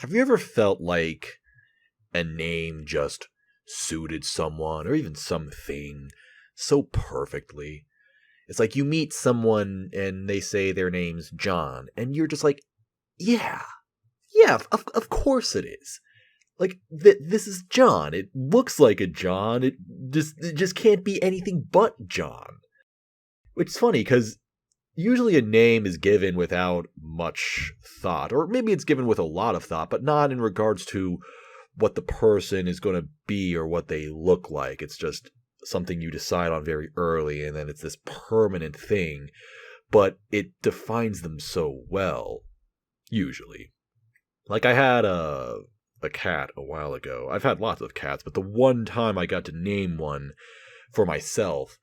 Have you ever felt like a name just suited someone or even something so perfectly? It's like you meet someone and they say their name's John, and you're just like, yeah, yeah, of course it is. Like, this is John. It looks like a John. It just can't be anything but John. Which is funny, because usually a name is given without much thought, or maybe it's given with a lot of thought, but not in regards to what the person is going to be or what they look like. It's just something you decide on very early, and then it's this permanent thing, but it defines them so well, usually. Like, I had a cat a while ago. I've had lots of cats, but the one time I got to name one for myself,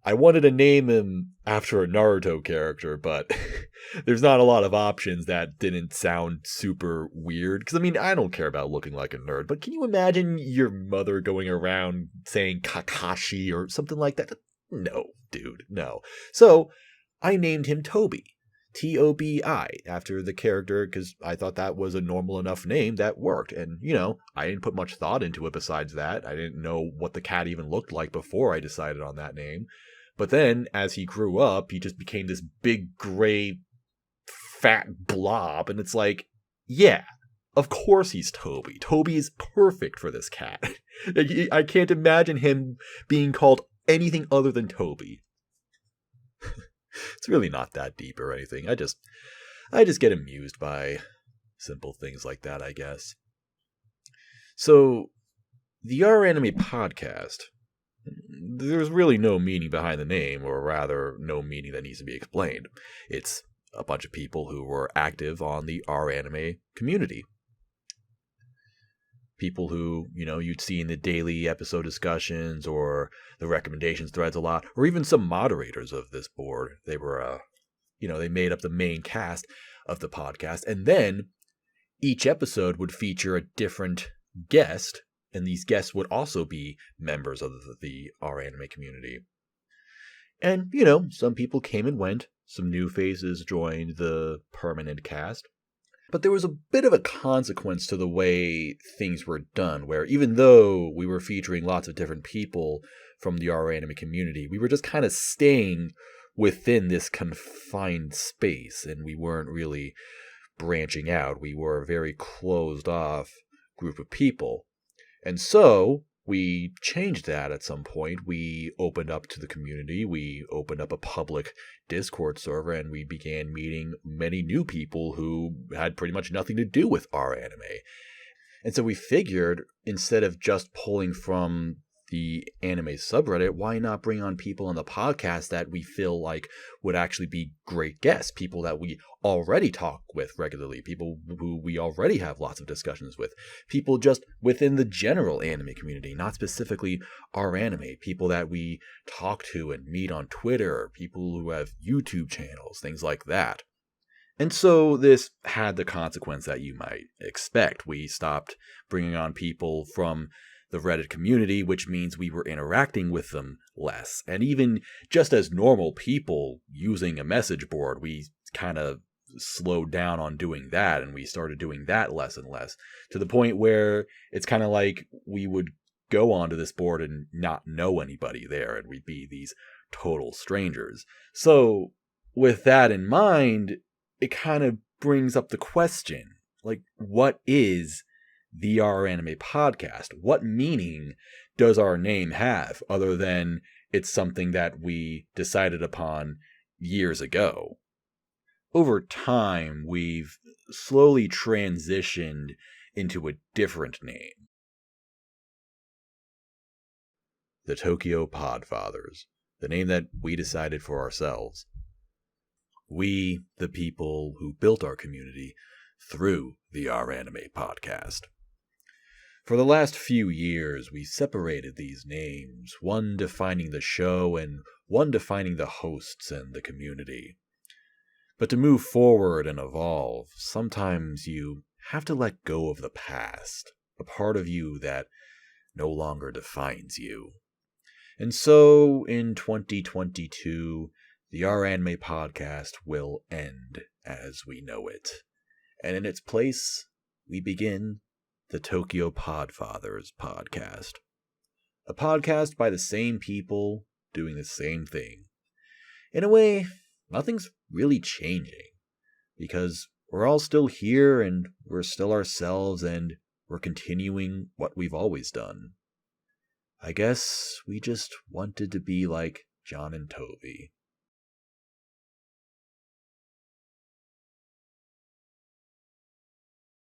I wanted to name him after a Naruto character, but there's not a lot of options that didn't sound super weird. Because, I mean, I don't care about looking like a nerd, but can you imagine your mother going around saying Kakashi or something like that? No, dude, no. So, I named him Toby. Tobi, after the character, because I thought that was a normal enough name that worked. And, I didn't put much thought into it besides that. I didn't know what the cat even looked like before I decided on that name. But then, as he grew up, he just became this big, gray, fat blob. And it's like, yeah, of course he's Toby. Toby is perfect for this cat. I can't imagine him being called anything other than Toby. It's really not that deep or anything. I just get amused by simple things like that, I guess. So, the Our Anime podcast, there's really no meaning behind the name, or rather, no meaning that needs to be explained. It's a bunch of people who were active on the Our Anime community. People who, you'd see in the daily episode discussions or the recommendations threads a lot, or even some moderators of this board. They were, they made up the main cast of the podcast. And then each episode would feature a different guest, and these guests would also be members of the Our Anime community. And, some people came and went. Some new faces joined the permanent cast. But there was a bit of a consequence to the way things were done, where even though we were featuring lots of different people from the Our Anime community, we were just kind of staying within this confined space, and we weren't really branching out. We were a very closed off group of people. And so we changed that at some point. We opened up to the community. We opened up a public Discord server, and we began meeting many new people who had pretty much nothing to do with Our Anime. And so we figured, instead of just pulling from the anime subreddit, why not bring on people on the podcast that we feel like would actually be great guests, people that we already talk with regularly, people who we already have lots of discussions with, people just within the general anime community, not specifically Our Anime, people that we talk to and meet on Twitter, people who have YouTube channels, things like that. And so this had the consequence that you might expect. We stopped bringing on people from the Reddit community, which means we were interacting with them less. And even just as normal people using a message board, we kind of slowed down on doing that, and we started doing that less and less, to the point where it's kind of like we would go onto this board and not know anybody there, and we'd be these total strangers. So with that in mind, it kind of brings up the question, like, what is the Our Anime podcast? What meaning does our name have, other than it's something that we decided upon years ago? Over time, we've slowly transitioned into a different name. The Tokyo Podfathers, the name that we decided for ourselves. We, the people who built our community through the Our Anime podcast. For the last few years, we separated these names, one defining the show and one defining the hosts and the community. But to move forward and evolve, sometimes you have to let go of the past, a part of you that no longer defines you. And so, in 2022, the Our Anime podcast will end as we know it. And in its place, we begin the Tokyo Podfathers podcast. A podcast by the same people doing the same thing. In a way, nothing's really changing, because we're all still here and we're still ourselves and we're continuing what we've always done. I guess we just wanted to be like John and Toby.